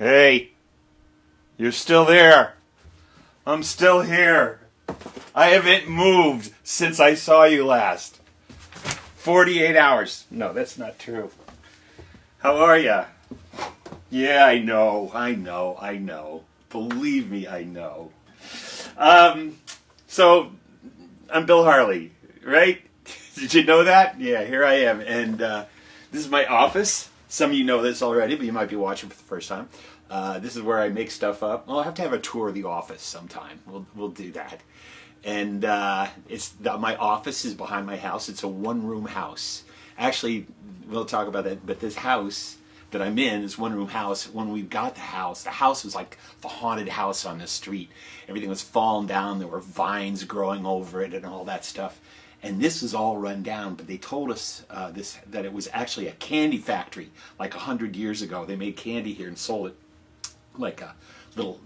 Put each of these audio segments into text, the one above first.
Hey, you're still there. I'm still here. I haven't moved since I saw you last. 48 hours. No, that's not true. How are ya? Yeah, I know. Believe me, I know. So, I'm Bill Harley, right? Did you know that? Yeah, here I am. And this is my office. Some of you know this already, but you might be watching for the first time. This is where I make stuff up. Well, I'll have to have a tour of the office sometime. We'll do that. And my office is behind my house. It's a one-room house. Actually, we'll talk about that, but this house that I'm in is one-room house. When we got the house was like the haunted house on the street. Everything was falling down. There were vines growing over it and all that stuff. And this was all run down, but they told us that it was actually a candy factory like 100 years ago. They made candy here and sold it like a little,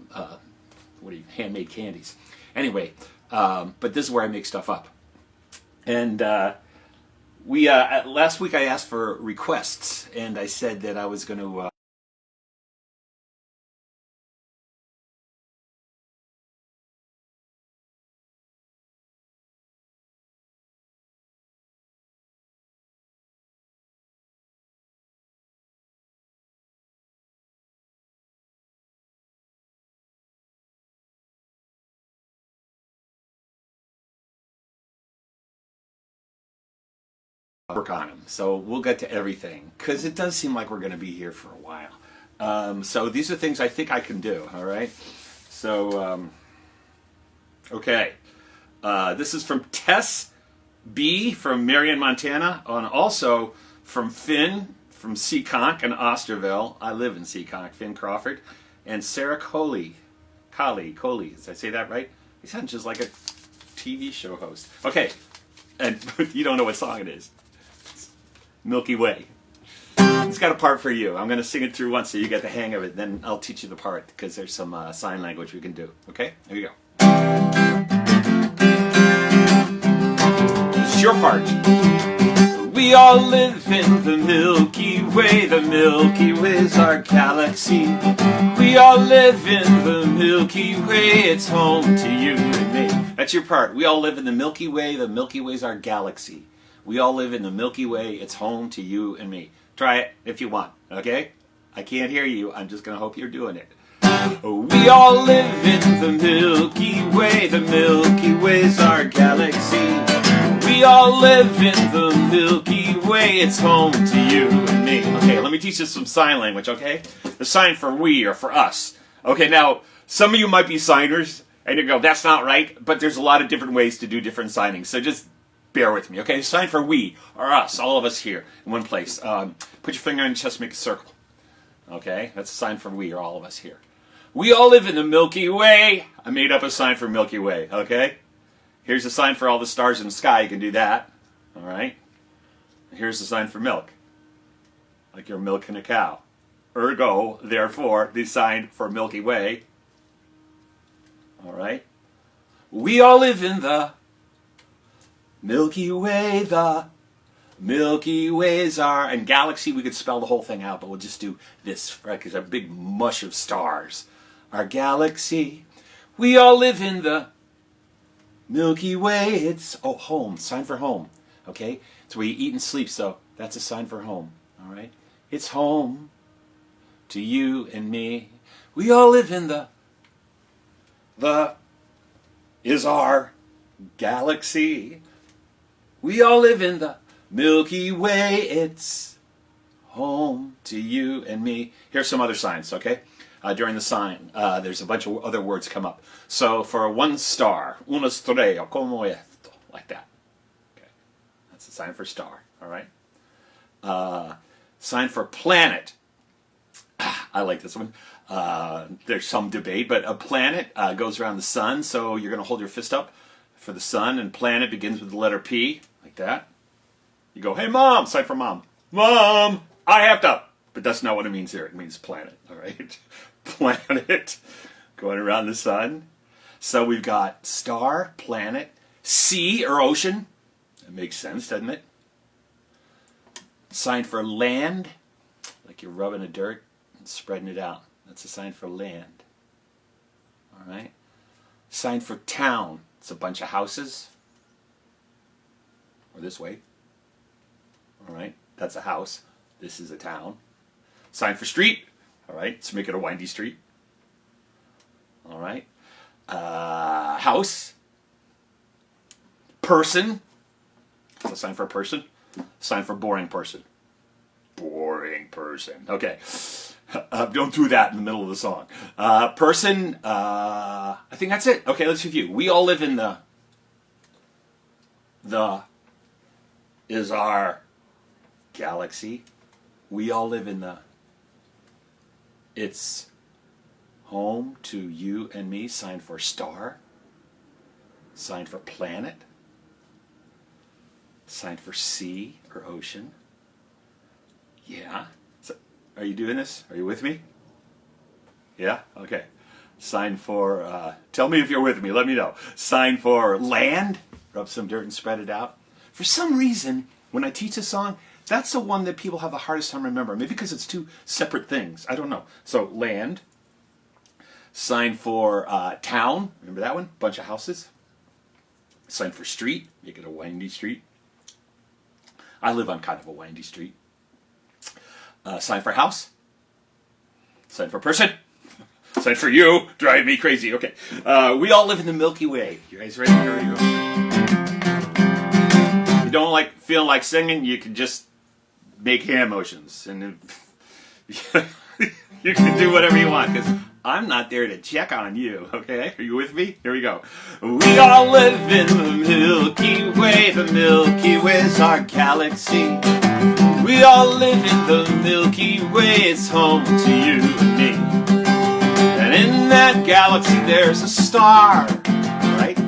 handmade candies. Anyway, but this is where I make stuff up. And last week I asked for requests, and I said that I was going to work on them. So we'll get to everything, because it does seem like we're going to be here for a while. So these are things I think I can do, all right? So, okay. This is from Tess B. from Marion, Montana, and also from Finn from Seekonk in Osterville. I live in Seekonk, Finn Crawford. And Sarah Coley. Did I say that right? He sounds just like a TV show host. Okay, and you don't know what song it is. Milky Way. It's got a part for you. I'm going to sing it through once so you get the hang of it. Then I'll teach you the part, because there's some sign language we can do. Okay? Here you go. This is your part. We all live in the Milky Way. The Milky Way's our galaxy. We all live in the Milky Way. It's home to you and me. That's your part. We all live in the Milky Way. The Milky Way's our galaxy. We all live in the Milky Way. It's home to you and me. Try it if you want, okay? I can't hear you. I'm just going to hope you're doing it. We all live in the Milky Way. The Milky Way's our galaxy. We all live in the Milky Way. It's home to you and me. Okay, let me teach you some sign language, okay? The sign for we or for us. Okay, now, some of you might be signers, and you go, that's not right, but there's a lot of different ways to do different signings, so just bear with me, okay? Sign for we, or us, all of us here in one place. Put your finger on your chest, make a circle. Okay? That's a sign for we, or all of us here. We all live in the Milky Way. I made up a sign for Milky Way, okay? Here's a sign for all the stars in the sky. You can do that, all right? Here's the sign for milk, like you're milking a cow. Ergo, therefore, the sign for Milky Way. All right? We all live in the Milky Way, the Milky Way's our, and galaxy, we could spell the whole thing out, but we'll just do this, right? Because a big mush of stars. Our galaxy, we all live in the Milky Way. It's home, sign for home, okay? It's where you eat and sleep, so that's a sign for home, all right? It's home to you and me. We all live in the is our galaxy. We all live in the Milky Way. It's home to you and me. Here's some other signs, okay? During the sign, there's a bunch of other words come up. So for one star, una estrella, como esto, like that. Okay, that's a sign for star, all right? Sign for planet. I like this one. There's some debate, but a planet goes around the sun, so you're going to hold your fist up for the sun, and planet begins with the letter P, like that. You go, hey mom, sign for mom. Mom, I have to. But that's not what it means here. It means planet, all right? Planet going around the sun. So we've got star, planet, sea or ocean. That makes sense, doesn't it? Sign for land, like you're rubbing the dirt and spreading it out. That's a sign for land. All right. Sign for town. It's a bunch of houses. Or this way. All right. That's a house. This is a town. Sign for street. All right. Let's make it a windy street. All right. House. Person. That's a sign for a person. Sign for boring person. Boring person. Okay. Don't do that in the middle of the song. Person. I think that's it. Okay, let's review. We all live in the is our galaxy. We all live in the. It's home to you and me. Sign for star. Sign for planet. Sign for sea or ocean. Yeah. So, are you doing this? Are you with me? Yeah? Okay. Sign for, tell me if you're with me. Let me know. Sign for land. Rub some dirt and spread it out. For some reason, when I teach a song, that's the one that people have the hardest time remembering. Maybe because it's two separate things. I don't know. So, land. Sign for town. Remember that one? Bunch of houses. Sign for street. Make it a windy street. I live on kind of a windy street. Sign for house. Sign for person. Sign for you. Drive me crazy. Okay. We all live in the Milky Way. You guys ready? Here we go. If you don't feel like singing, you can just make hand motions. And you can do whatever you want, because I'm not there to check on you, okay? Are you with me? Here we go. We all live in the Milky Way. The Milky Way's our galaxy. We all live in the Milky Way. It's home to you and me. And in that galaxy there's a star, right?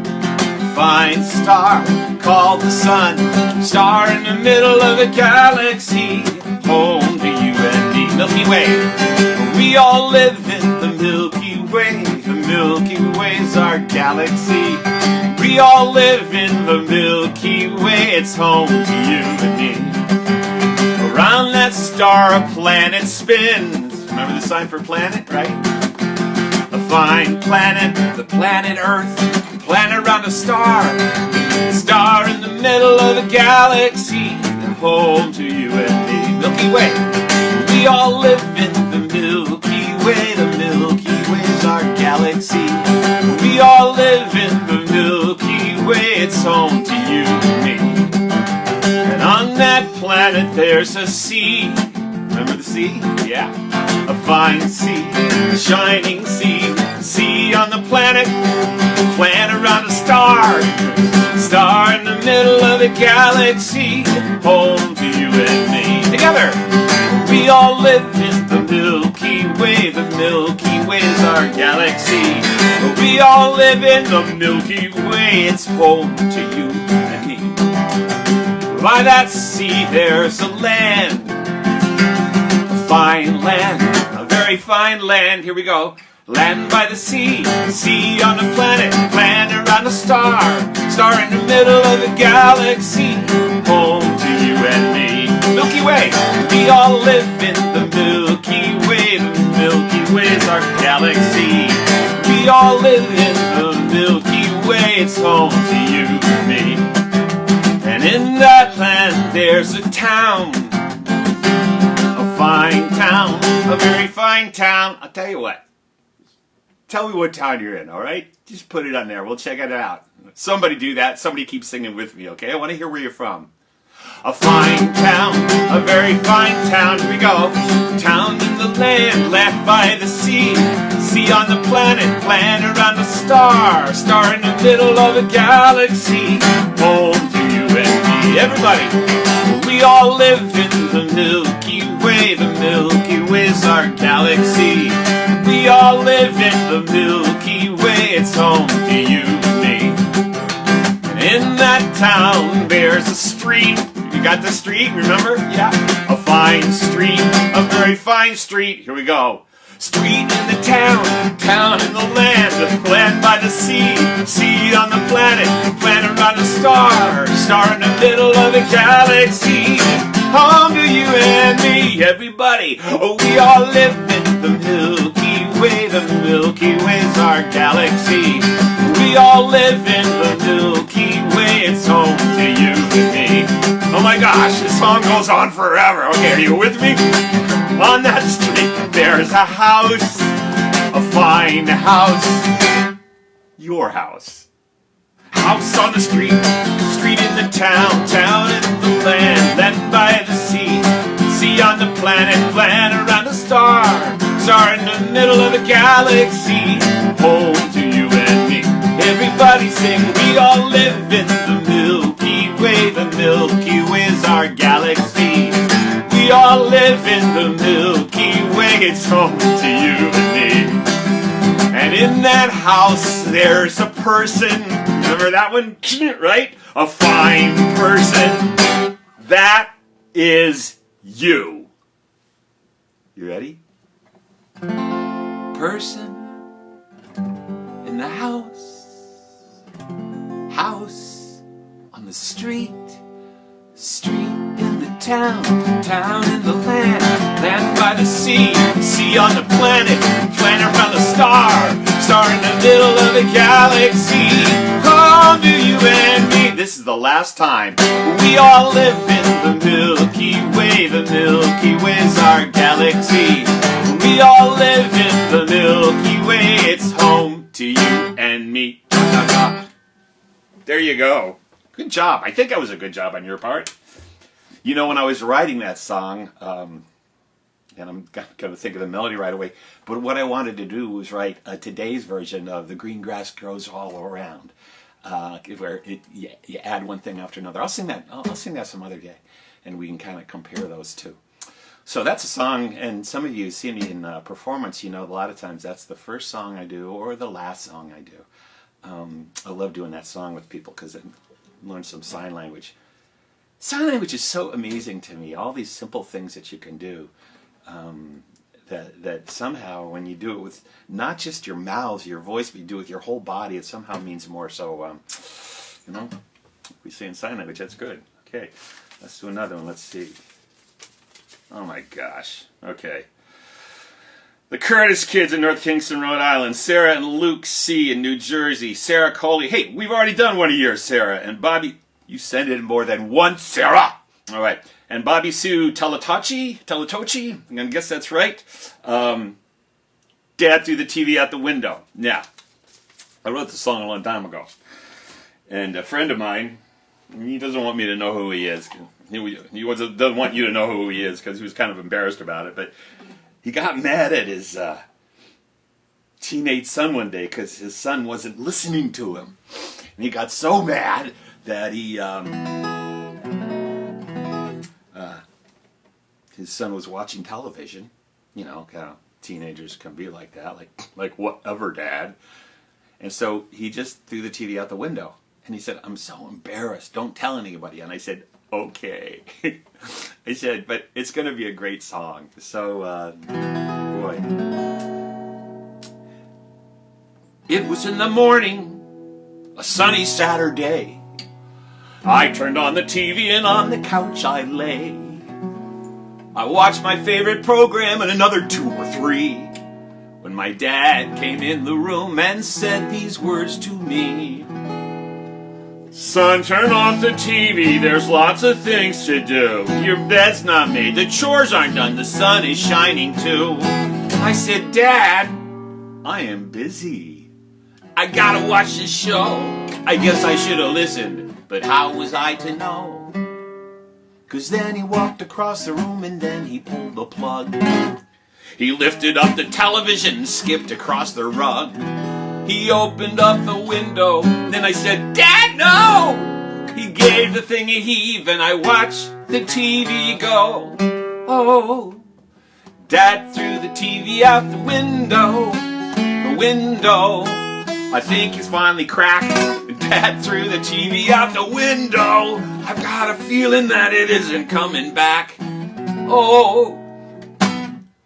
Fine star called the sun. Star in the middle of the galaxy. Home to you and me. Milky Way. We all live in the Milky Way. The Milky Way's our galaxy. We all live in the Milky Way. It's home to you and me. Around that star a planet spins. Remember the sign for planet, right? A fine planet, the planet Earth. Planet around a star. Star in the middle of the galaxy. Home to you and me. Milky Way. We all live in the Milky Way. The Milky Way's our galaxy. We all live in the Milky Way. It's home to you and me. And on that planet there's a sea. Remember the sea? Yeah. A fine sea. A shining sea. Sea on the planet. Planet around a star. Star in the middle of the galaxy. Home to you and me. Together! We all live in the Milky Way. The Milky Way's our galaxy. We all live in the Milky Way. It's home to you and me. By that sea there's a land. A fine land. A very fine land. Here we go. Land by the sea. Sea on the planet. Planet around a star. Star in the middle of the galaxy. Home to you and me. Milky Way. We all live in the Milky Way. The Milky Way's our galaxy. We all live in the Milky Way. It's home to you and me. And in that land there's a town. A fine town. A very fine town. I'll tell you what. Tell me what town you're in, all right? Just put it on there. We'll check it out. Somebody do that. Somebody keep singing with me, okay? I want to hear where you're from. A fine town, a very fine town. Here we go. Town in the land, land by the sea. Sea on the planet, planet around a star. Star in the middle of a galaxy. Home to you and me. Everybody, we all live in the Milky Way. The Milky Way's our galaxy. We all live in the Milky Way. It's home to you and me. And in that town there's a street. You got the street, remember? Yeah. A fine street, a very fine street. Here we go. Street in the town, town in the land. Land by the sea, sea on the planet. Planet around a star, star in the middle of the galaxy. Home to you and me, everybody. Oh, we all live in the Milky our galaxy. We all live in the Milky Way. It's home to you and me. Oh my gosh, this song goes on forever. Okay, are you with me? On that street, there's a house, a fine house. Your house. House on the street, street in the town, town in the land, land by the sea. Sea on the planet, planet around the star, star in the middle of the galaxy. Home to you and me. Everybody sing, we all live in the Milky Way. The Milky Way is our galaxy. We all live in the Milky Way. It's home to you and me. And in that house, there's a person. Remember that one? Right? A fine person. That is you. You ready? Person in the house. House on the street. Street in the town. Town in the land. Land by the sea. Sea on the planet. Planet around the star. Star in the middle of the galaxy. Home to you and me. This is the last time. We all live in the Milky Way. The Milky Way is our galaxy. We all live in the Milky Way. It's home to you and me. There you go. Good job. I think that was a good job on your part. You know, when I was writing that song, and I'm going to think of the melody right away, but what I wanted to do was write today's version of The Green Grass Grows All Around, where you add one thing after another. I'll sing that some other day, and we can kind of compare those two. So that's a song, and some of you see me in performance, you know, a lot of times that's the first song I do or the last song I do. I love doing that song with people because I learn some sign language. Sign language is so amazing to me. All these simple things that you can do, that somehow when you do it with not just your mouths, your voice, but you do it with your whole body, it somehow means more. So, you know, we say in sign language, that's good. Okay, let's do another one. Let's see. Oh my gosh. Okay. The Curtis kids in North Kingston, Rhode Island. Sarah and Luke C. in New Jersey. Sarah Coley. Hey, we've already done one of yours, Sarah. And Bobby, you sent it more than once, Sarah. All right. And Bobby Sue Teletochi. I'm going to guess that's right. Dad threw the TV out the window. Yeah. I wrote this song a long time ago. And a friend of mine, he doesn't want me to know who he is. He doesn't want you to know who he is because he was kind of embarrassed about it. But he got mad at his teenage son one day because his son wasn't listening to him. And he got so mad that his son was watching television. You know, kind of teenagers can be like that, like whatever, Dad. And so he just threw the TV out the window. And he said, I'm so embarrassed. Don't tell anybody. And I said, okay. I said, but it's going to be a great song. So, boy. It was in the morning, a sunny Saturday. I turned on the TV and on the couch I lay. I watched my favorite program and another 2 or 3. When my dad came in the room and said these words to me. Son, turn off the TV, there's lots of things to do. Your bed's not made, the chores aren't done, the sun is shining too. I said, Dad, I am busy. I gotta watch this show. I guess I should have listened, but how was I to know? 'Cause then he walked across the room and then he pulled the plug. He lifted up the television and skipped across the rug. He opened up the window, then I said, Dad, no! He gave the thing a heave and I watched the TV go. Oh, Dad threw the TV out the window. The window, I think it's finally cracked. Dad threw the TV out the window. I've got a feeling that it isn't coming back. Oh,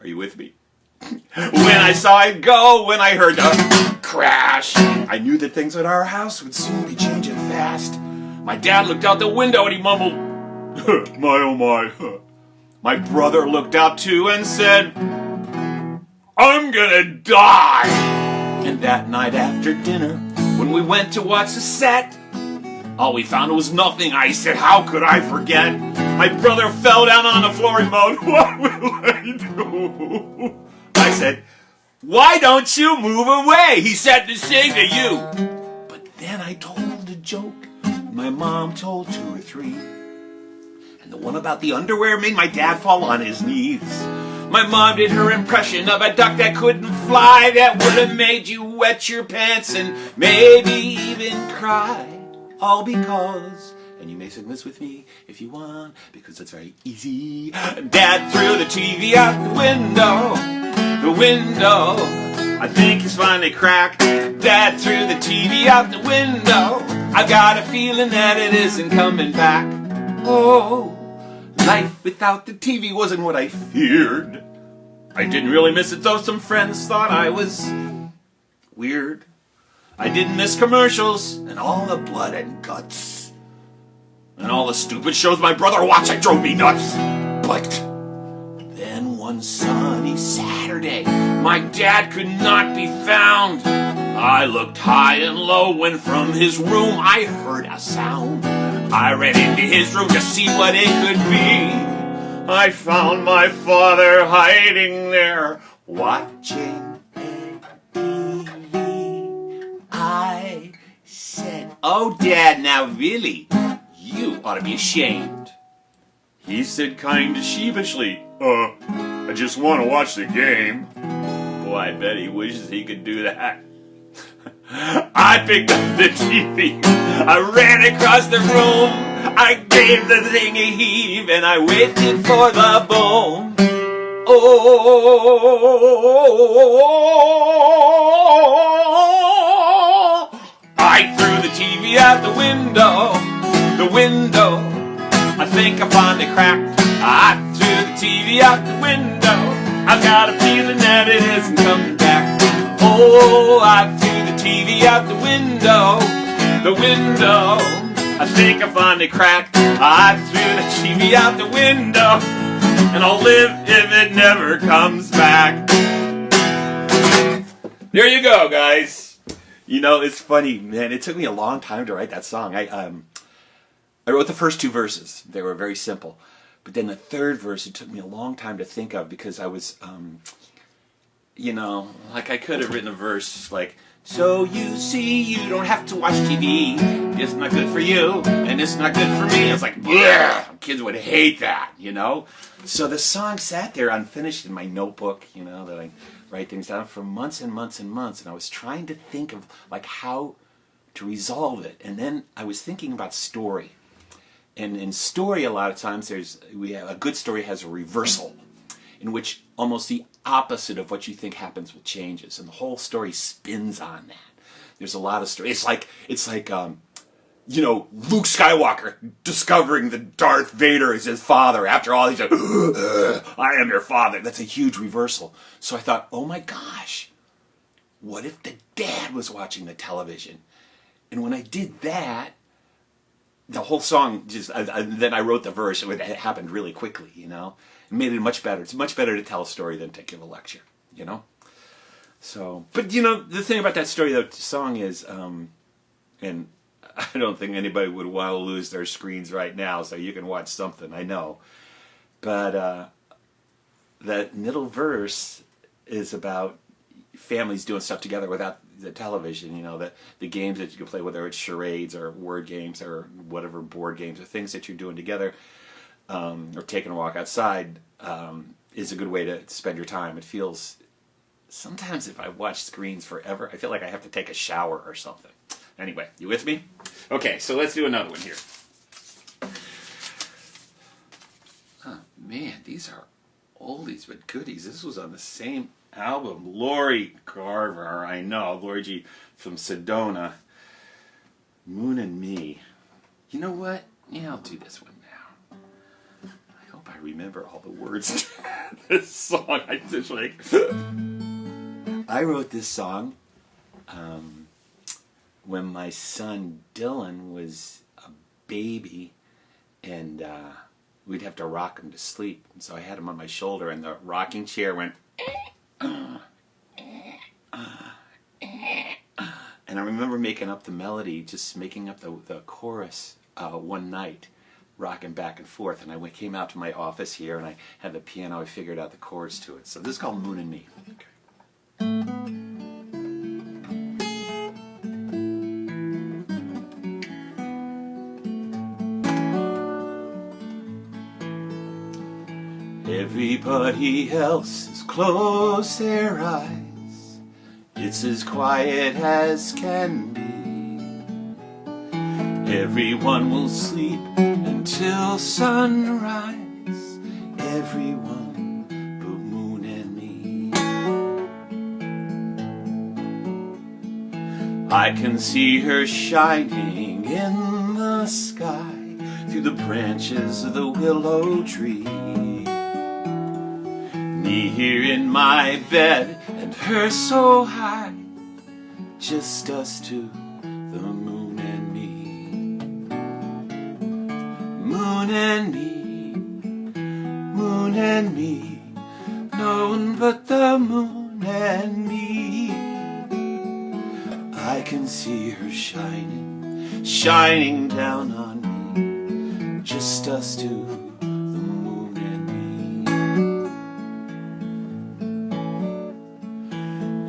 are you with me? When I saw it go, when I heard the crash, I knew that things at our house would soon be changing fast. My dad looked out the window and he mumbled, my oh my. My brother looked out too and said, I'm gonna die. And that night after dinner, when we went to watch the set, all we found was nothing. I said, how could I forget? My brother fell down on the floor and moaned, what will I do? I said, why don't you move away? He said to sing to you. But then I told a joke. My mom told 2 or 3. And the one about the underwear made my dad fall on his knees. My mom did her impression of a duck that couldn't fly, that would have made you wet your pants and maybe even cry. All because, and you may sing this with me if you want, because it's very easy. Dad threw the TV out the window. The window, I think he's finally cracked. Dad threw the TV out the window. I got a feeling that it isn't coming back. Oh, life without the TV wasn't what I feared. I didn't really miss it, though some friends thought I was weird. I didn't miss commercials and all the blood and guts and all the stupid shows my brother watched that drove me nuts. But then one sunny Saturday, my dad could not be found. I looked high and low when from his room I heard a sound. I ran into his room to see what it could be. I found my father hiding there, watching TV. I said, oh, Dad, now really, you ought to be ashamed. He said kind of sheepishly, I just want to watch the game. Boy, I bet he wishes he could do that. I picked up the TV, I ran across the room, I gave the thing a heave, and I waited for the boom. Oh, I threw the TV out the window, I think I finally cracked. I threw the TV out the window, I've got a feeling that it isn't coming back. Oh, I threw the TV out the window, I think I finally cracked. I threw the TV out the window, and I'll live if it never comes back. There you go, guys. You know, it's funny, man. It took me a long time to write that song. I wrote the first 2 verses. They were very simple. But then the 3rd verse, it took me a long time to think of because I was, you know, like I could have written a verse like, so you see, you don't have to watch TV. It's not good for you, and it's not good for me. It's like, yeah, kids would hate that, you know? So the song sat there unfinished in my notebook, you know, that I write things down for months and months and months, and I was trying to think of, like, how to resolve it. And then I was thinking about story. And in story, a lot of times, a good story has a reversal, in which almost the opposite of what you think happens with changes, and the whole story spins on that. There's a lot of story. It's like you know, Luke Skywalker discovering that Darth Vader is his father after all he's like, I am your father. That's a huge reversal. So I thought, oh my gosh, what if the dad was watching the television? And when I did that, the whole song just, then I wrote the verse. It happened really quickly, you know. It made it much better. It's much better to tell a story than to give a lecture, you know. So, but you know, the thing about that story, the song is, and I don't think anybody would want to lose their screens right now, so you can watch something, I know. But that middle verse is about families doing stuff together without the television, you know, the games that you can play, whether it's charades or word games or whatever, board games or things that you're doing together, or taking a walk outside, is a good way to spend your time. It feels, sometimes if I watch screens forever, I feel like I have to take a shower or something. Anyway, you with me? Okay, so let's do another one here. Oh, man, these are oldies but goodies. This was on the same album. Lori Garver, I know. Lori G from Sedona. Moon and Me. You know what? Yeah, I'll do this one now. I hope I remember all the words to this song. I wrote this song when my son Dylan was a baby, and we'd have to rock him to sleep. And so I had him on my shoulder, and the rocking chair went, And I remember making up the melody, just making up the chorus one night, rocking back and forth. And I came out to my office here, and I had the piano. I figured out the chords to it. So this is called Moon and Me. Okay. Everybody else has closed their eyes. It's as quiet as can be. Everyone will sleep until sunrise. Everyone but Moon and me. I can see her shining in the sky through the branches of the willow tree. Me here in my bed and her so high, just us two, the moon and me. Moon and me, moon and me, no one but the moon and me. I can see her shining, shining down on me, just us two.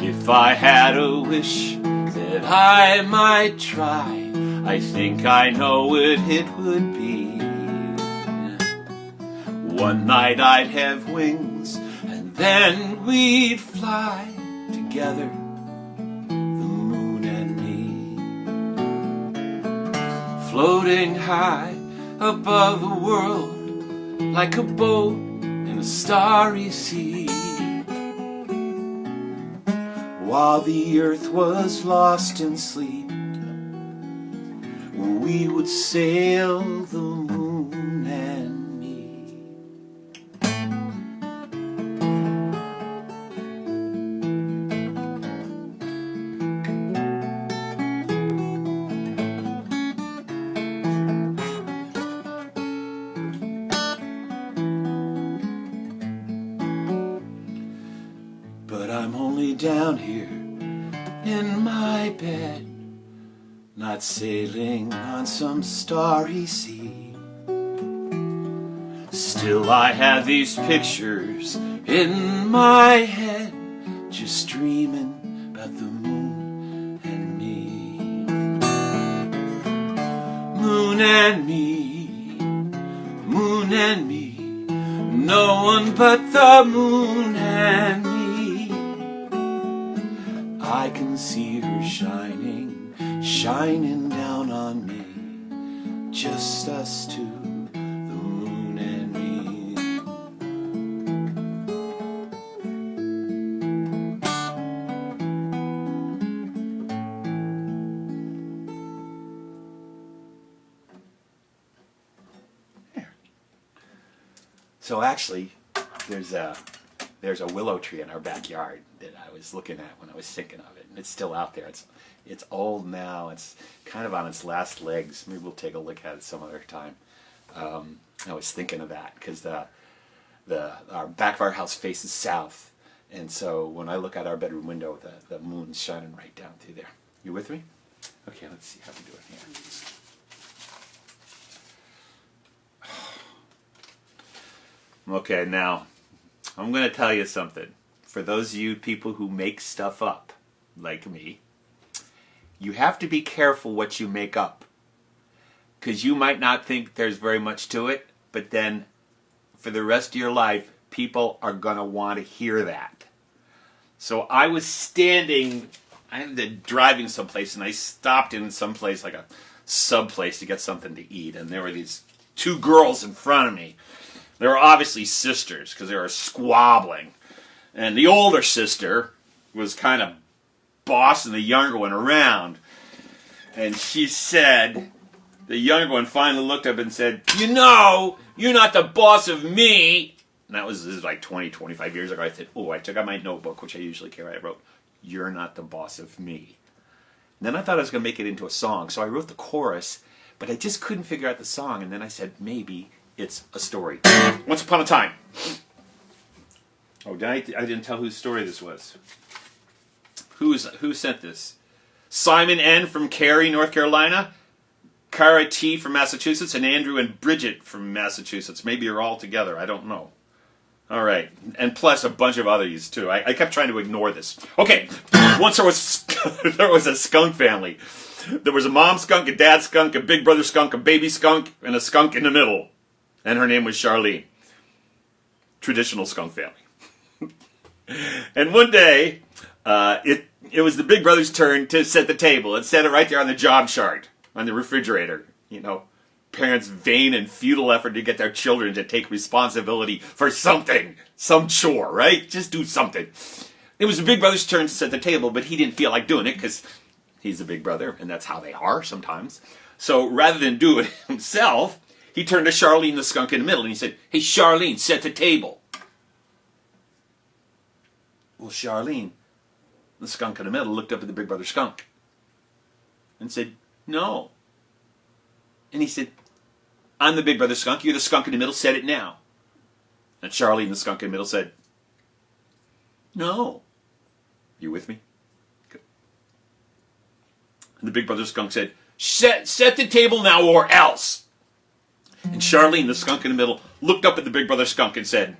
If I had a wish that I might try, I think I know what it would be. One night I'd have wings, and then we'd fly together, the moon and me. Floating high above the world, like a boat in a starry sea. While the earth was lost in sleep, we would sail the moon and me. But I'm only down here in my bed, not sailing on some starry sea. Still I have these pictures in my head, just dreaming about the moon and me. Moon and me, moon and me, no one but the moon and me. I can see her shining, shining down on me, just us two, the moon and me. There. So actually, there's a willow tree in our backyard that I was looking at when I was thinking of it, and it's still out there. It's old now. It's kind of on its last legs. Maybe we'll take a look at it some other time. I was thinking of that because our back of our house faces south, and so when I look out our bedroom window, the moon's shining right down through there. You with me? Okay, let's see how we do it here. Okay, now I'm going to tell you something. For those of you people who make stuff up, like me, you have to be careful what you make up. Because you might not think there's very much to it, but then for the rest of your life, people are going to want to hear that. So I was standing, I ended up driving someplace, and I stopped in someplace like a sub place to get something to eat, and there were these two girls in front of me. They were obviously sisters because they were squabbling. And the older sister was kind of bossing the younger one around. And she said, the younger one finally looked up and said, "You know, you're not the boss of me." And this was like 20, 25 years ago. I said, I took out my notebook, which I usually carry. I wrote, "You're not the boss of me." And then I thought I was going to make it into a song. So I wrote the chorus, but I just couldn't figure out the song. And then I said, maybe it's a story. Once upon a time. I didn't tell whose story this was. Who sent this? Simon N. from Cary, North Carolina, Cara T. from Massachusetts, and Andrew and Bridget from Massachusetts. Maybe you're all together. I don't know. All right. And plus a bunch of others, too. I kept trying to ignore this. Okay. Once there was a skunk family. There was a mom skunk, a dad skunk, a big brother skunk, a baby skunk, and a skunk in the middle. And her name was Charlene. Traditional skunk family. And one day, it was the big brother's turn to set the table. It set it right there on the job chart, on the refrigerator. You know, parents' vain and futile effort to get their children to take responsibility for something. Some chore, right? Just do something. It was the big brother's turn to set the table, but he didn't feel like doing it because he's the big brother, and that's how they are sometimes. So rather than do it himself, he turned to Charlene, the skunk in the middle, and he said, "Hey, Charlene, set the table." Well, Charlene, the skunk in the middle, looked up at the big brother skunk and said, "No." And he said, "I'm the big brother skunk. You're the skunk in the middle. Set it now." And Charlene, the skunk in the middle, said, "No." You with me? Good. And the big brother skunk said, Set the table now or else." And Charlene, the skunk in the middle, looked up at the big brother skunk and said,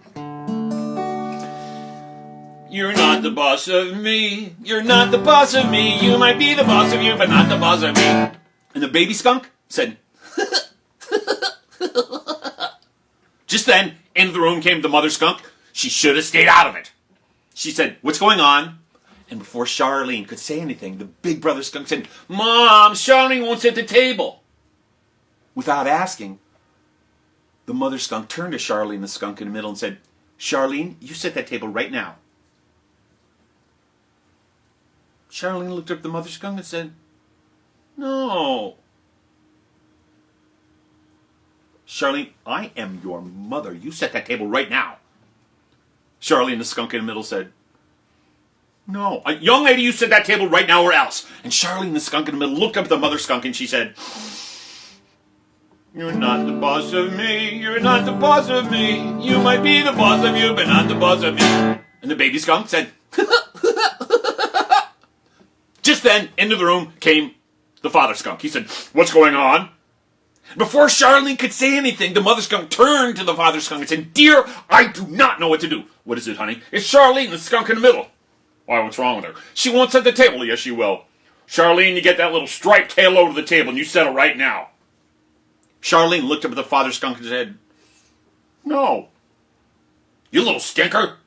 "You're not the boss of me. You're not the boss of me. You might be the boss of you, but not the boss of me." And the baby skunk said, Just then, into the room came the mother skunk. She should have stayed out of it. She said, "What's going on?" And before Charlene could say anything, the big brother skunk said, "Mom, Charlene won't set the table." Without asking, the mother skunk turned to Charlene, the skunk in the middle, and said, "Charlene, you set that table right now." Charlene looked up at the mother skunk and said, "No." "Charlene, I am your mother. You set that table right now." Charlene, the skunk in the middle, said, "No. Young lady, you set that table right now or else." And Charlene, the skunk in the middle, looked up at the mother skunk and she said, "You're not the boss of me. You're not the boss of me. You might be the boss of you, but not the boss of me." And the baby skunk said, Just then, into the room came the father skunk. He said, "What's going on?" Before Charlene could say anything, the mother skunk turned to the father skunk and said, "Dear, I do not know what to do." "What is it, honey?" "It's Charlene, the skunk in the middle." "Why, what's wrong with her?" "She won't set the table." "Yes, she will." "Charlene, you get that little striped tail over to the table and you settle right now." Charlene looked up at the father skunk and said, "No." "You little stinker."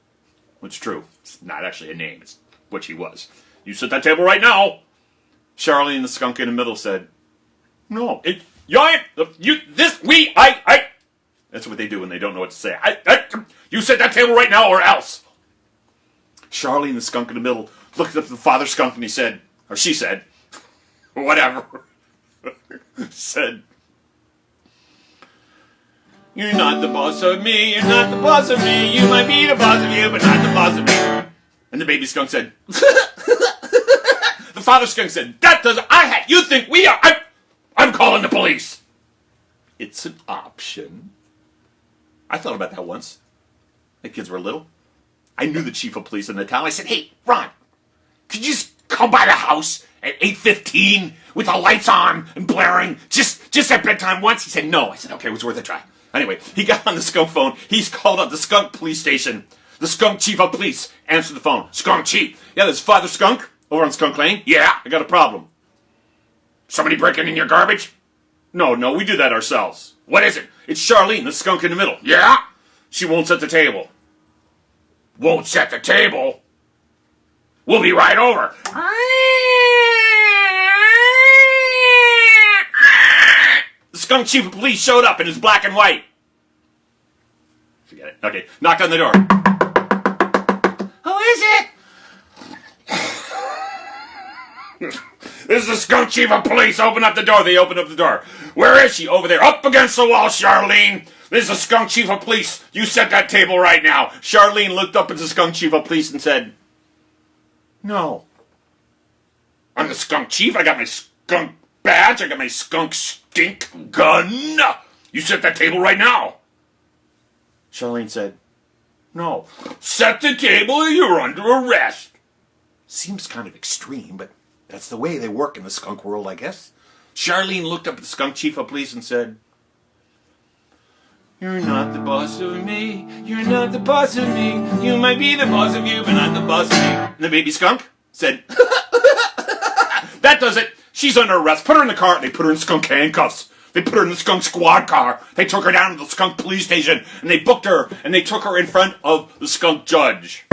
It's true. It's not actually a name. It's what she was. "You set that table right now." Charlene, the skunk in the middle, said, "No. That's what they do when they don't know what to say. You set that table right now or else." Charlene, the skunk in the middle, looked up at the father skunk and she said, whatever, said, "You're not the boss of me. You're not the boss of me. You might be the boss of you, but not the boss of me." And the baby skunk said, The father skunk said, "You think we are, I'm calling the police." It's an option. I thought about that once. The kids were little. I knew the chief of police in the town. I said, "Hey, Ron, could you just come by the house at 8:15 with the lights on and blaring just at bedtime once?" He said, "No." I said, "Okay, it was worth a try." Anyway, he got on the skunk phone. He's called up the skunk police station. The skunk chief of police answered the phone. "Skunk chief." "Yeah, there's Father Skunk over on Skunk Lane." "Yeah, I got a problem." "Somebody breaking in your garbage?" No, we do that ourselves." "What is it?" "It's Charlene, the skunk in the middle." "Yeah?" "She won't set the table." "Won't set the table?" "We'll be right over." The skunk chief of police showed up in his black and white. Forget it. Okay, knocked on the door. "Who is it?" "This is the skunk chief of police. Open up the door." They opened up the door. "Where is she?" "Over there, up against the wall, Charlene. This is the skunk chief of police. You set that table right now." Charlene looked up at the skunk chief of police and said, "No." "I'm the skunk chief. I got my skunk badge. I got my skunk stink gun. You set that table right now." Charlene said, "No." "Set the table or you're under arrest." Seems kind of extreme, but That's the way they work in the skunk world, I guess. Charlene looked up at the skunk chief of police and said, "You're not the boss of me. You're not the boss of me. You might be the boss of you, but not the boss of me." And the baby skunk said, "That does it. She's under arrest. Put her in the car." They put her in skunk handcuffs. They put her in the skunk squad car. They took her down to the skunk police station, and they booked her, and they took her in front of the skunk judge.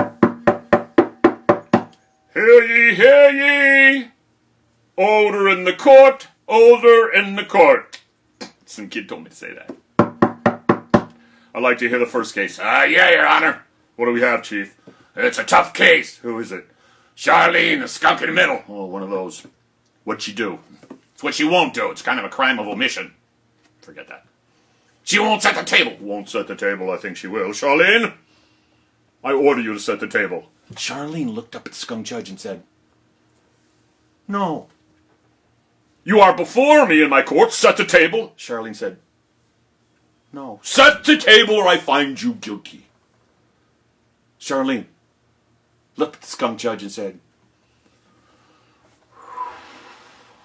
"Hear ye, hear ye. Order in the court, order in the court." Some kid told me to say that. "I'd like to hear the first case." "Yeah, Your Honor." "What do we have, Chief?" "It's a tough case." "Who is it?" "Charlene, the skunk in the middle." "Oh, one of those. What'd she do?" "It's what she won't do. It's kind of a crime of omission." "Forget that." "She won't set the table." "Won't set the table. I think she will. Charlene, I order you to set the table." Charlene looked up at the skunk judge and said, "No." "You are before me in my court. Set the table." Charlene said, "No." "Set the table or I find you guilty." Charlene looked at the skunk judge and said,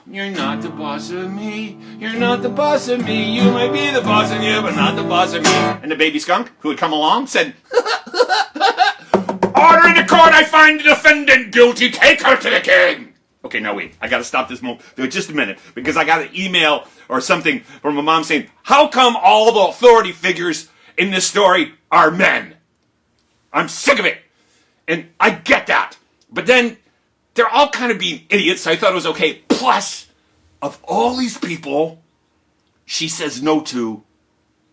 "You're not the boss of me. You're not the boss of me. You might be the boss of you, but not the boss of me." And the baby skunk, who had come along, said, "Order in the court. I find the defendant guilty. Take her to the king." Okay, now wait. I got to stop this moment. Just a minute, because I got an email or something from my mom saying, "How come all the authority figures in this story are men?" I'm sick of it. And I get that. But then they're all kind of being idiots, so I thought it was okay. Plus, of all these people she says no to,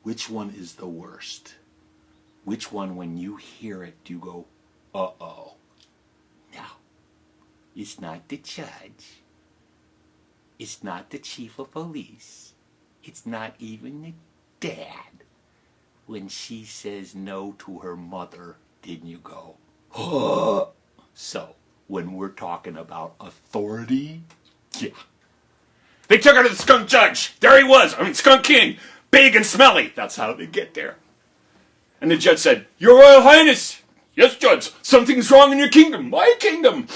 which one is the worst? Which one, when you hear it, do you go, uh-oh? No. It's not the judge. It's not the chief of police. It's not even the dad. When she says no to her mother, didn't you go, oh? So, when we're talking about authority, yeah. They took her to the skunk judge. There he was. Skunk king. Big and smelly. That's how they get there. And the judge said, "Your Royal Highness." "Yes, Judge. Something's wrong in your kingdom." "My kingdom."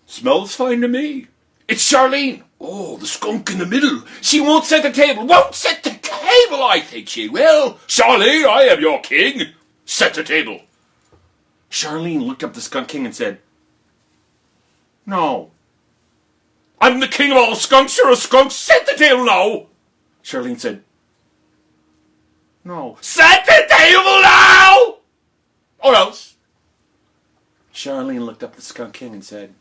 "Smells fine to me." "It's Charlene." "Oh, the skunk in the middle. She won't set the table." "Won't set the table? I think she will." "Charlene, I am your king. Set the table." Charlene looked up at the skunk king and said, "No. I'm the king of all skunks. You're a skunk. Set the table now." Charlene said, "No." "Set the table now! Or else." Charlene looked up at the skunk king and said,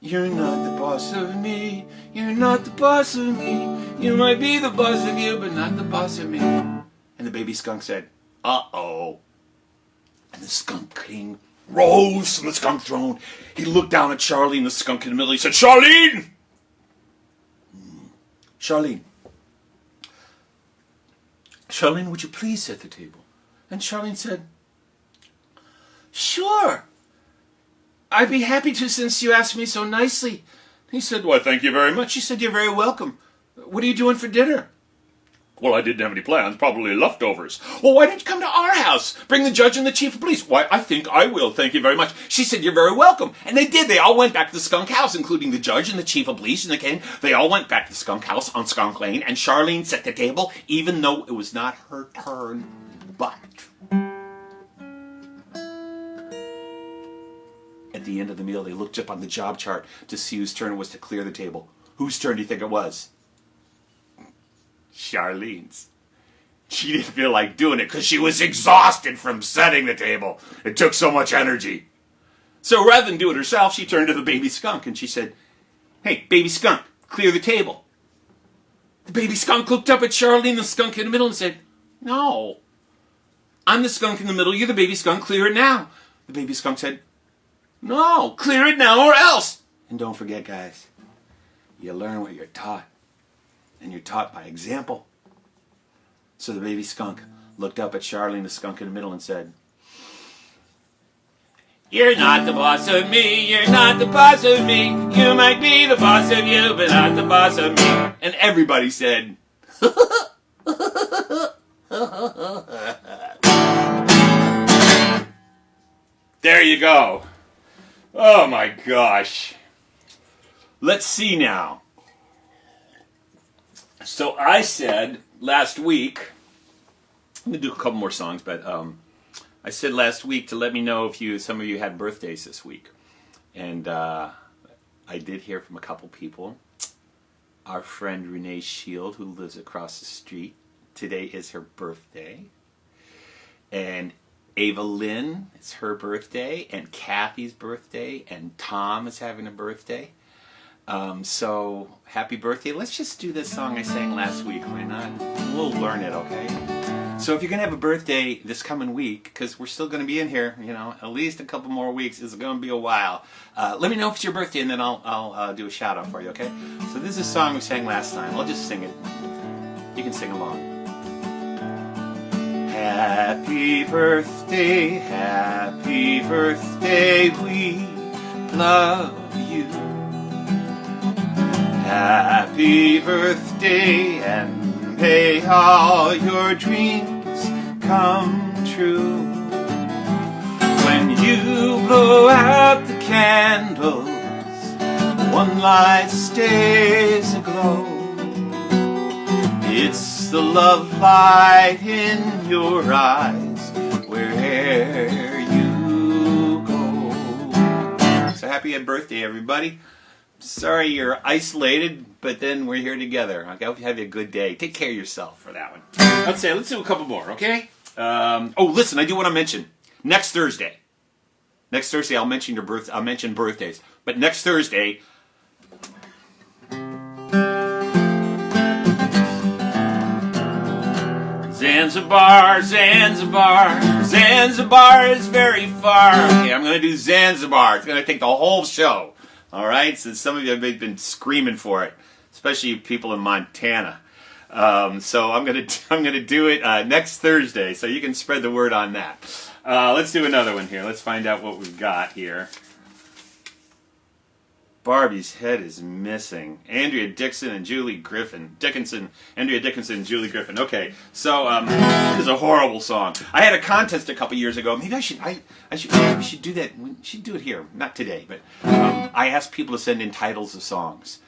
"You're not the boss of me. You're not the boss of me. You might be the boss of you, but not the boss of me." And the baby skunk said, "Uh-oh." And the skunk king rose from the skunk throne. He looked down at Charlene, the skunk in the middle. He said, "Charlene! Charlene. Charlene, would you please set the table?" And Charlene said, "Sure. I'd be happy to, since you asked me so nicely." He said, "Why, thank you very much." She said, "You're very welcome. What are you doing for dinner?" "Well, I didn't have any plans. Probably leftovers." "Well, why don't you come to our house? Bring the judge and the chief of police." "Why, I think I will. Thank you very much." She said, "You're very welcome." And they did. They all went back to the skunk house, including the judge and the chief of police and the king. They all went back to the skunk house on Skunk Lane, and Charlene set the table, even though it was not her turn. But at the end of the meal, they looked up on the job chart to see whose turn it was to clear the table. Whose turn do you think it was? Charlene's. She didn't feel like doing it because she was exhausted from setting the table. It took so much energy. So rather than do it herself, she turned to the baby skunk and she said, "Hey, baby skunk, clear the table." The baby skunk looked up at Charlene, the skunk in the middle, and said, "No. I'm the skunk in the middle. You're the baby skunk. Clear it now." The baby skunk said, "No, clear it now or else." And don't forget, guys, you learn what you're taught. And you're taught by example. So the baby skunk looked up at Charlene, the skunk in the middle, and said, "You're not the boss of me. You're not the boss of me. You might be the boss of you, but not the boss of me." And everybody said, There you go. Oh my gosh. Let's see now. So I said last week, I'm going to do a couple more songs, but I said last week to let me know if some of you had birthdays this week. And I did hear from a couple people. Our friend Renee Shield, who lives across the street, today is her birthday. And Ava Lynn, it's her birthday, and Kathy's birthday, and Tom is having a birthday. So, happy birthday. Let's just do this song I sang last week, why not? We'll learn it, okay? So if you're going to have a birthday this coming week, because we're still going to be in here, at least a couple more weeks, it's going to be a while. Let me know if it's your birthday, and then I'll do a shout out for you, okay? So this is a song we sang last time. I'll just sing it. You can sing along. Happy birthday, we love you. Happy birthday, and may all your dreams come true. When you blow out the candles, one light stays aglow. It's the love light in your eyes wherever you go. So happy birthday, everybody. Sorry you're isolated, but then we're here together. I hope you have a good day. Take care of yourself for that one. Let's do a couple more, okay? Listen, I do want to mention next Thursday. I'll mention birthdays. But next Thursday, Zanzibar is very far. Okay, I'm going to do Zanzibar. It's going to take the whole show. All right, so some of you have been screaming for it, especially people in Montana. So I'm gonna do it next Thursday, so you can spread the word on that. Let's do another one here. Let's find out what we've got here. Barbie's head is missing. Andrea Dickinson and Julie Griffin. Andrea Dickinson and Julie Griffin. Okay, so this is a horrible song. I had a contest a couple years ago. Maybe we should do that. We should do it here. Not today, but I asked people to send in titles of songs,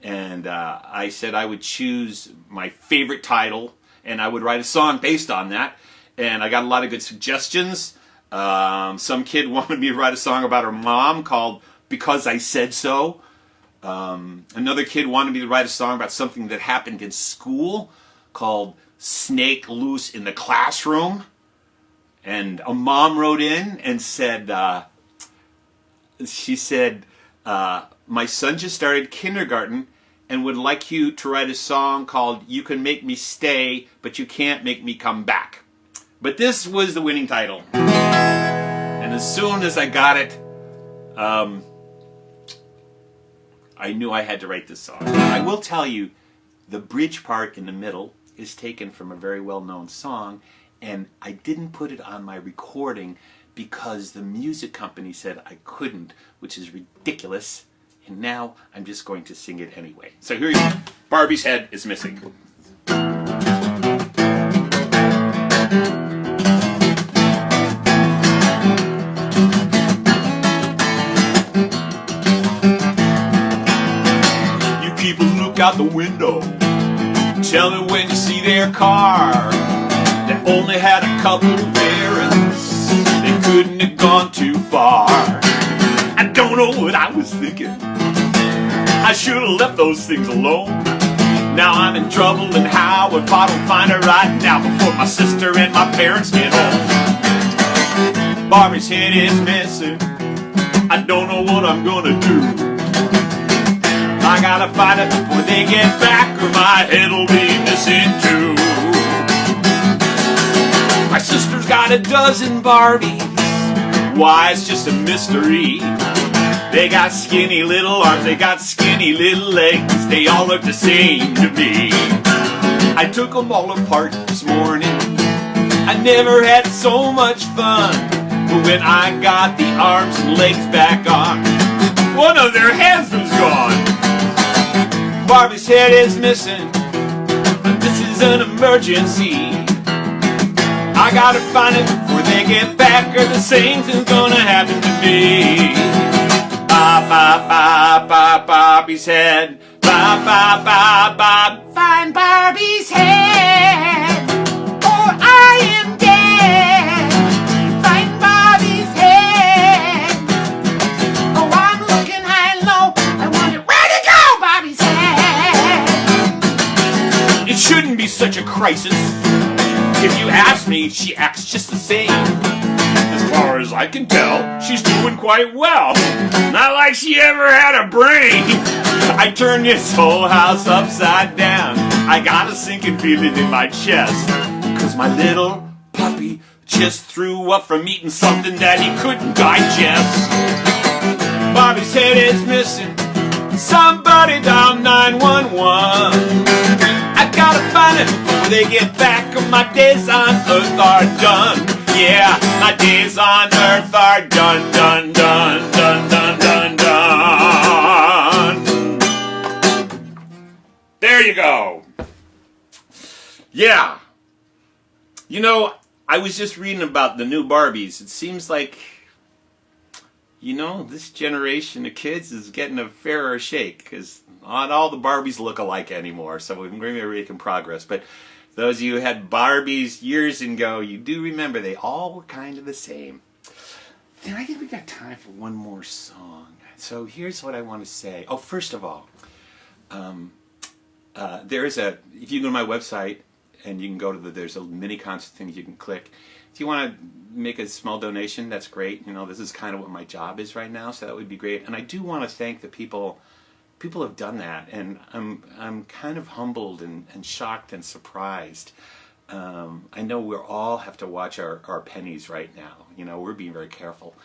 and I said I would choose my favorite title, and I would write a song based on that. And I got a lot of good suggestions. Some kid wanted me to write a song about her mom called Because I Said So. Another kid wanted me to write a song about something that happened in school called Snake Loose in the Classroom. And a mom wrote in and said, my son just started kindergarten and would like you to write a song called You Can Make Me Stay, But You Can't Make Me Come Back. But this was the winning title. And as soon as I got it, I knew I had to write this song. I will tell you, the bridge part in the middle is taken from a very well-known song, and I didn't put it on my recording because the music company said I couldn't, which is ridiculous, and now I'm just going to sing it anyway. So here you go. Barbie's head is missing. Out the window, tell me when you see their car that only had a couple of errands, they couldn't have gone too far. I don't know what I was thinking, I should have left those things alone. Now I'm in trouble, and how if I don't find her right now before my sister and my parents get home. Barbie's head is missing, I don't know what I'm gonna do. I gotta find it before they get back, or my head'll be missing too. My sister's got a dozen Barbies, why it's just a mystery. They got skinny little arms, they got skinny little legs, they all look the same to me. I took them all apart this morning, I never had so much fun. But when I got the arms and legs back on, one of their hands was gone. Barbie's head is missing, this is an emergency. I I gotta find it before they get back, or the same thing's gonna happen to me. Bob, Bob, Bob, Bob, Barbie's head. Bob, Bob, Bob, Bob. Find Barbie's head, or I am dead. Find Barbie's head. Oh, I'm looking high and low. I wonder where to go, Barbie's head. It shouldn't be such a crisis. If you ask me, she acts just the same. As far as I can tell, she's doing quite well. Not like she ever had a brain. I turned this whole house upside down. I got a sinking feeling in my chest, 'cause my little puppy just threw up from eating something that he couldn't digest. Bobby's head is missing. Somebody dial 911. I gotta find it before they get back, or my days on earth are done. Yeah, my days on earth are done, done, done, done, done, done, done. There you go. Yeah. You know, I was just reading about the new Barbies. It seems like, you know, this generation of kids is getting a fairer shake, because not all the Barbies look alike anymore, so we're making progress. But those of you who had Barbies years ago, you do remember they all were kind of the same. Then I think we got time for one more song. So here's what I want to say. Oh, first of all, if you go to my website, and you can go to there's a mini concert thing you can click. If you want to make a small donation, that's great. You know, this is kind of what my job is right now, so that would be great. And I do want to thank the people have done that, and I'm kind of humbled and shocked and surprised. I know we all have to watch our pennies right now. You know, we're being very careful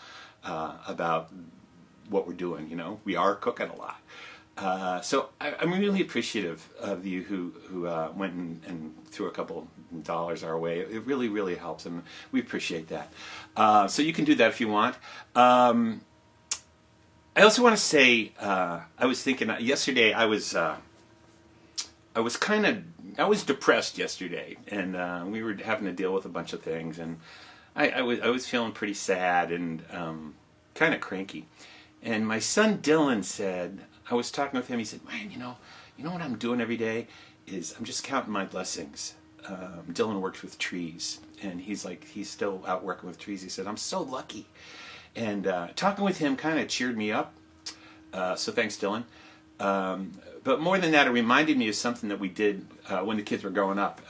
about what we're doing. You know, we are cooking a lot. So I'm really appreciative of you who went and threw a couple dollars our way. It really, really helps, and we appreciate that. So you can do that if you want. I also want to say, I was thinking yesterday. I was depressed yesterday, and we were having to deal with a bunch of things, and I was feeling pretty sad and kind of cranky. And my son Dylan said, I was talking with him. He said, "Man, you know what I'm doing every day is I'm just counting my blessings." Dylan works with trees, and he's still out working with trees. He said, "I'm so lucky." And talking with him kind of cheered me up. So thanks, Dylan. But more than that, it reminded me of something that we did when the kids were growing up.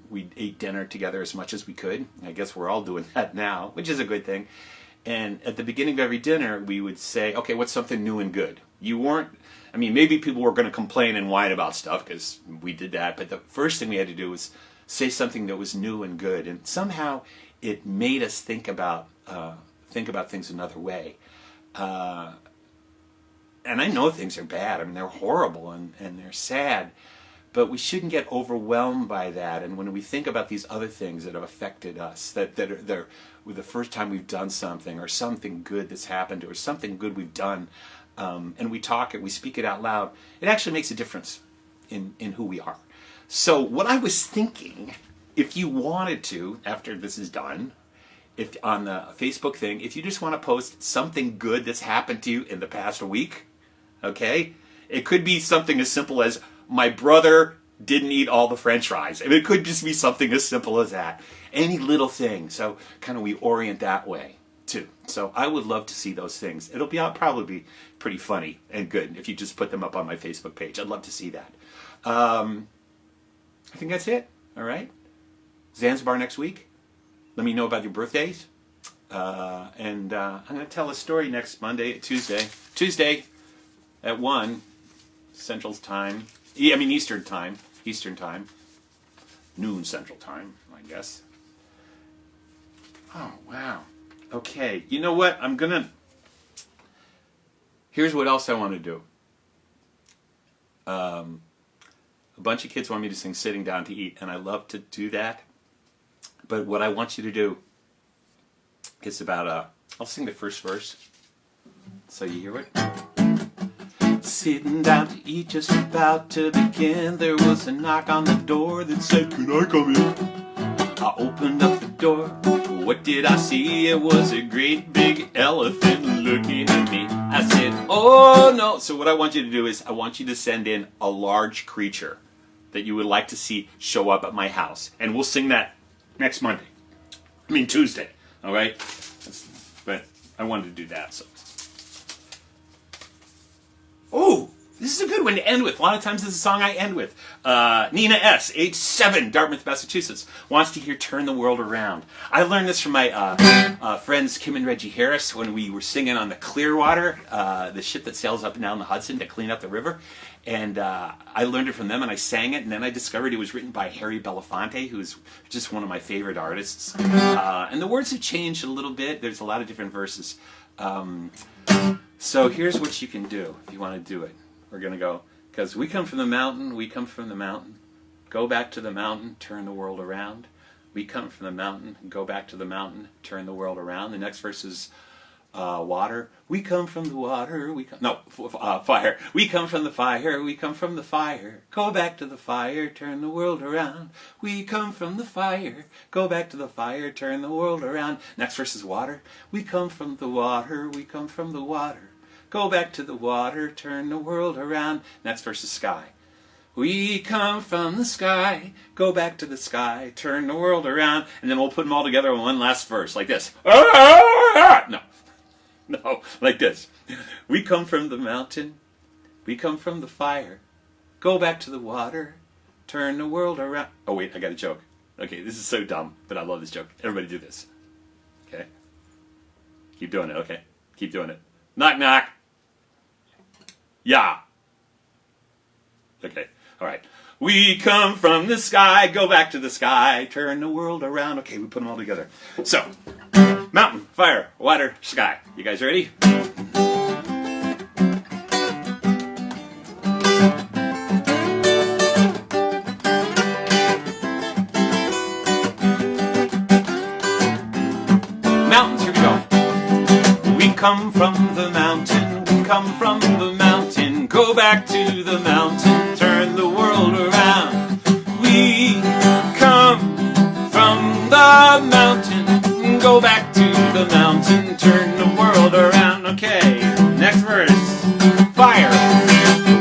We ate dinner together as much as we could. I guess we're all doing that now, which is a good thing. And at the beginning of every dinner, we would say, "Okay, what's something new and good?" Maybe people were going to complain and whine about stuff, because we did that. But the first thing we had to do was say something that was new and good. And somehow it made us think about things another way. And I know things are bad. I mean, they're horrible and they're sad. But we shouldn't get overwhelmed by that. And when we think about these other things that have affected us, that are the first time we've done something, or something good that's happened, or something good we've done, and we talk it, we speak it out loud, it actually makes a difference in who we are. So what I was thinking, if you wanted to, after this is done, if on the Facebook thing, if you just want to post something good that's happened to you in the past week, okay? It could be something as simple as, my brother didn't eat all the French fries. And it could just be something as simple as that. Any little thing. So kind of we orient that way too. So I would love to see those things. It'll probably be pretty funny and good if you just put them up on my Facebook page. I'd love to see that. I think that's it. All right. Zanzibar next week. Let me know about your birthdays. And I'm going to tell a story next Tuesday at 1 Central Time. Eastern Time. Noon Central Time, I guess. Oh, wow. Okay, you know what? Here's what else I want to do. A bunch of kids want me to sing Sitting Down to Eat, and I love to do that. But what I want you to do is I'll sing the first verse, so you hear it. Sitting down to eat, just about to begin. There was a knock on the door that said, "Can I come in?" I opened up the door. What did I see? It was a great big elephant looking at me. I said, oh no. So what I want you to do is I want you to send in a large creature that you would like to see show up at my house. And we'll sing that next Monday. I mean Tuesday. All right? But I wanted to do that. So. Oh, this is a good one to end with. A lot of times this is a song I end with. Nina S., age 7, Dartmouth, Massachusetts, wants to hear Turn the World Around. I learned this from my friends Kim and Reggie Harris when we were singing on the Clearwater, the ship that sails up and down the Hudson to clean up the river. And I learned it from them and I sang it, and then I discovered it was written by Harry Belafonte, who's just one of my favorite artists. And the words have changed a little bit. There's a lot of different verses. So here's what you can do if you want to do it. We're going to go, because we come from the mountain, we come from the mountain. Go back to the mountain, turn the world around. We come from the mountain, go back to the mountain, turn the world around. The next verse is water. We come from the water, fire. We come from the fire, we come from the fire. Go back to the fire, turn the world around. We come from the fire, go back to the fire, turn the world around. Next verse is water. We come from the water, we come from the water. Go back to the water, turn the world around. Next verse is sky. We come from the sky, go back to the sky, turn the world around. And then we'll put them all together in one last verse, like this. No, like this. We come from the mountain, we come from the fire. Go back to the water, turn the world around. Oh wait, I got a joke. Okay, this is so dumb, but I love this joke. Everybody do this. Okay? Keep doing it, okay? Keep doing it. Knock, knock. Yeah. Okay, all right. We come from the sky, go back to the sky, turn the world around. Okay, we put them all together. So, mountain, fire, water, sky. You guys ready? Mountains, here we go. We come from the mountain, we come from the mountain. Go back to the mountain, turn the world around. We come from the mountain, go back to the mountain, turn the world around. Okay, next verse. Fire.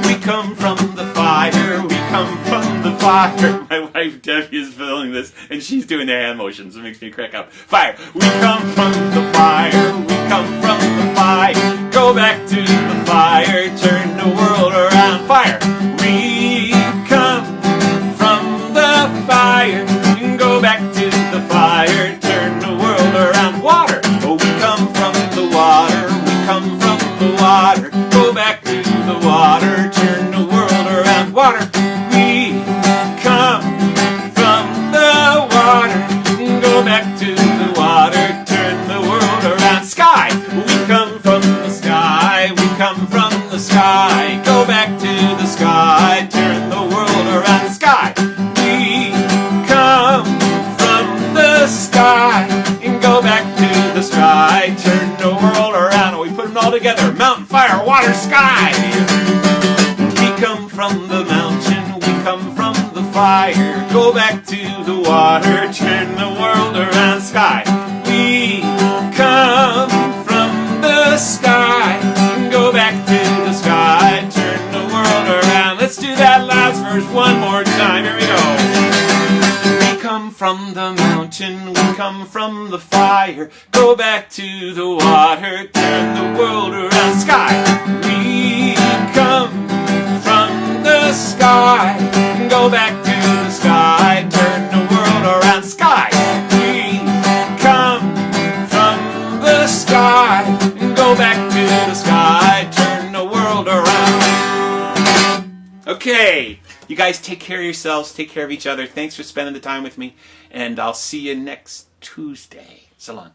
We come from the fire, we come from the fire. My wife Debbie is filming this, and she's doing the hand motions. It makes me crack up. Fire. We come from the fire, we come from the fire. Go back to the fire, turn the world around. Fire. We come from the fire, go back to the fire, turn the world around. Water. Oh, we come from the water, we come from the water. Go back to the water, turn the world around. Water. We come from the water, go back to the water, turn the world around. Sky. We come from the sky, we come from the sky. Go back to the sky, turn the world around. Sky. We come from the sky, and go back to the sky, turn the world around. We put them all together. Mountain, fire, water, sky. We come from the mountain, we come from the fire. Go back to the water, turn the world around. Sky. We come from the sky, go back to the sky, turn the world around. Let's do that last verse one more time. Here we go. We come from the mountain, we come from the fire. Go back to the water, turn the world around. Sky. We come from the sky, go back to the sky, turn the world around. Sky. We come from the sky, go back to the sky, turn the world around. Okay, you guys take care of yourselves, take care of each other. Thanks for spending the time with me, and I'll see you next Tuesday. So long.